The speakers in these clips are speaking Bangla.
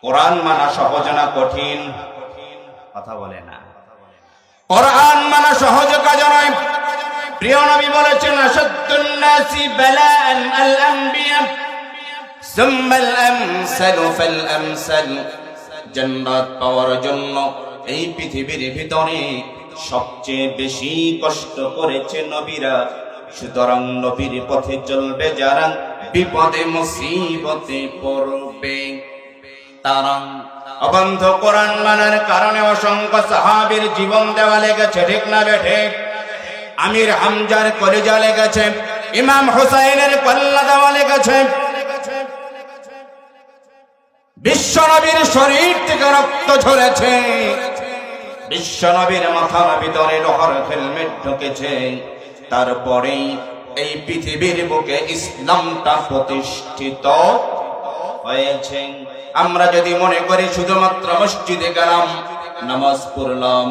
কোরআন মানা সহজ না কঠিন? কথা বলে না। কোরআন মানা সহজ কাজ নয়। প্রিয় নবী বলেছেন, আশাদ্দুন নাসি বালাআন আল আনবিয়া সুম্মাল আমসালু ফাল আমসাল। জান্নাত পাওয়ার জন্য এই পৃথিবীর ভিতরে সবচেয়ে বেশি কষ্ট করেছে নবীরা। সুতরাং নবীর পথে চলবে যারা, বিপদে মুসিবতে পড়বে তারা। অবন্ধ কোরআন মানার কারণে অসংখ্য সাহাবীর জীবন দেওয়া লেগেছে, ঠিক না বেঠে? আমির হামজার কলিজা লেগেছে, ইমাম হুসাইনের কল্লা দেওয়া লেগেছে। বিশ্বনবীর শরীর থেকে রক্ত ঝরেছে, বিশ্বনবীর মাথার ভিতরে লোহার হেলমেট ঢুকেছে। তারপরেই এই পৃথিবীর বুকে ইসলামটা প্রতিষ্ঠিত হয়েছে। আমরা যদি মনে করি শুধুমাত্র মসজিদে গেলাম, নামাজ পড়লাম,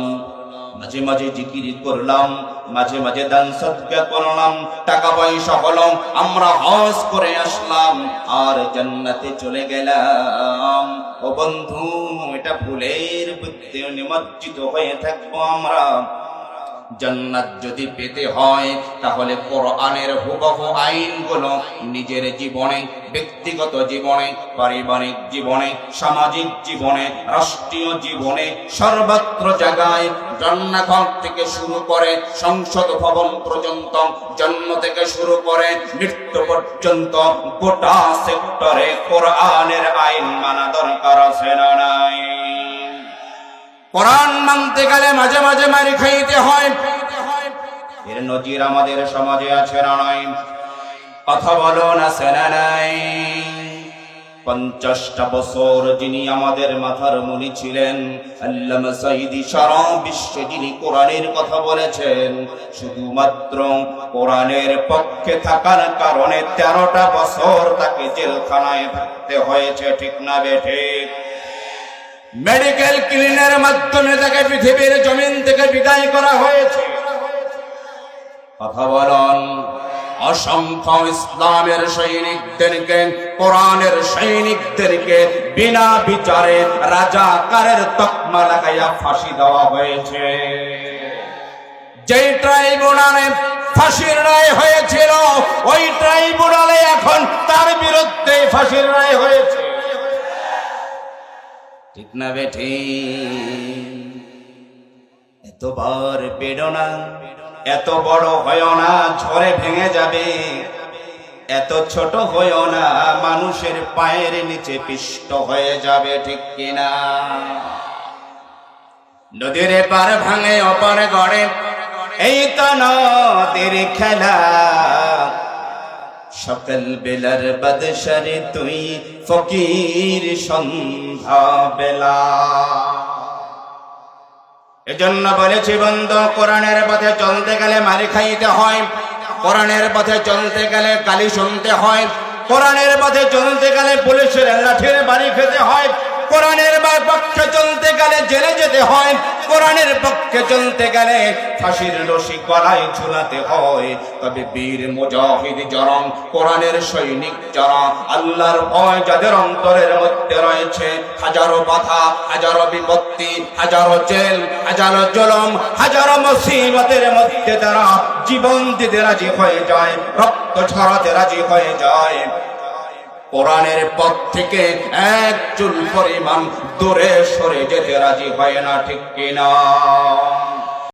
মাঝে মাঝে জিকির করলাম, মাঝে মাঝে দান সদকা করলাম, টাকা পয়সা হলো, আমরা হজ করে আসলাম আর জান্নাতে চলে গেলাম, ও বন্ধু, এটা ভুলের বুদ্ধি নিমজ্জিত হয়ে থাকবো আমরা। জান্নাত যদি পেতে হয় তাহলে কোরআনের হুবহু আইনগুলো নিজের জীবনে, ব্যক্তিগত জীবনে, পারিবারিক জীবনে, সামাজিক জীবনে, রাষ্ট্রীয় জীবনে, সর্বত্র জায়গায়, রান্নাঘর থেকে শুরু করে সংসদ ভবন পর্যন্ত, জন্ম থেকে শুরু করে মৃত্যু পর্যন্ত গোটা সেক্টরে কোরআনের আইন মানা দরকার আছে না নাই? কোরআন মানতে গেলে মাঝে মাঝে মারি খাইতে হয়। এর নজির আমাদের সমাজে আছে না নাই? কথা বলো না, সেনা নাই? 50টা বছর যিনি আমাদের মাথার মুনি ছিলেন, আল্লামা সাইদি, সারা বিশ্বে যিনি কোরআনের কথা বলেছেন, শুধুমাত্র কোরআনের পক্ষে থাকার কারণে 13টা বছর তাকে জেলখানায় থাকতে হয়েছে, ঠিক না বেঠে? মেডিকেল ক্লিনের মাধ্যমে তাকে পৃথিবীর জমিন থেকে বিদায় করা হয়েছে। কথা বলুন। অসংখ্য ইসলামের সৈনিকদেরকে, কোরআনের সৈনিকদেরকে বিনা বিচারে রাজাকারের তকমা লাগাইয়া ফাঁসি দেওয়া হয়েছে। যে ট্রাইব্যুনালে ফাঁসির রায় হয়েছিল, ওই ট্রাইব্যুনালে এখন তার বিরুদ্ধে ফাঁসির রায় হয়েছে, ঠিক না বেঠি? এতবার পেড়ো না, এত বড় হয়ো না ঝড়ে ভেঙে যাবে, এত ছোট হয়ো না মানুষের পায়ের নিচে পিষ্ট হয়ে যাবে, ঠিক কিনা? নদীর পার ভাঙে অপার গড়ে, এই তো নদীর খেলা। সকাল বেলার বাদশারে তুই ফকির সন্ধ্যা বেলা। এজন্য বলেছি বন্ধু, কোরআনের পথে চলতে গেলে মারি খাইতে হয়, কোরআনের পথে চলতে গেলে গালি শুনতে হয়, কোরআনের পথে চলতে গেলে পুলিশের লাঠির বাড়ি খেতে হয়, কোরআনের পক্ষে চলতে গেলে জেলে যেতে হয়, কোরআনের পক্ষে চলতে গেলে ফাঁসির রশি গলায় ঝুলাতে হয়। তবে বীর মুজাহিদ যারা, কোরআনের সৈনিক যারা, আল্লাহর ভয় যাদের অন্তরের মধ্যে রয়েছে, হাজারো বাধা, হাজারো বিপত্তি, হাজারো জেল, হাজারো জুলুম, হাজারো মুসিবতের মধ্যে তারা জীবন দিতে রাজি হয়ে যায়, রক্ত ঝরাতে রাজি হয়ে যায়, কোরআনের পথ থেকে এক চুল পরিমাণ দূরে সরে যেতে রাজি হয় না, ঠিক কিনা?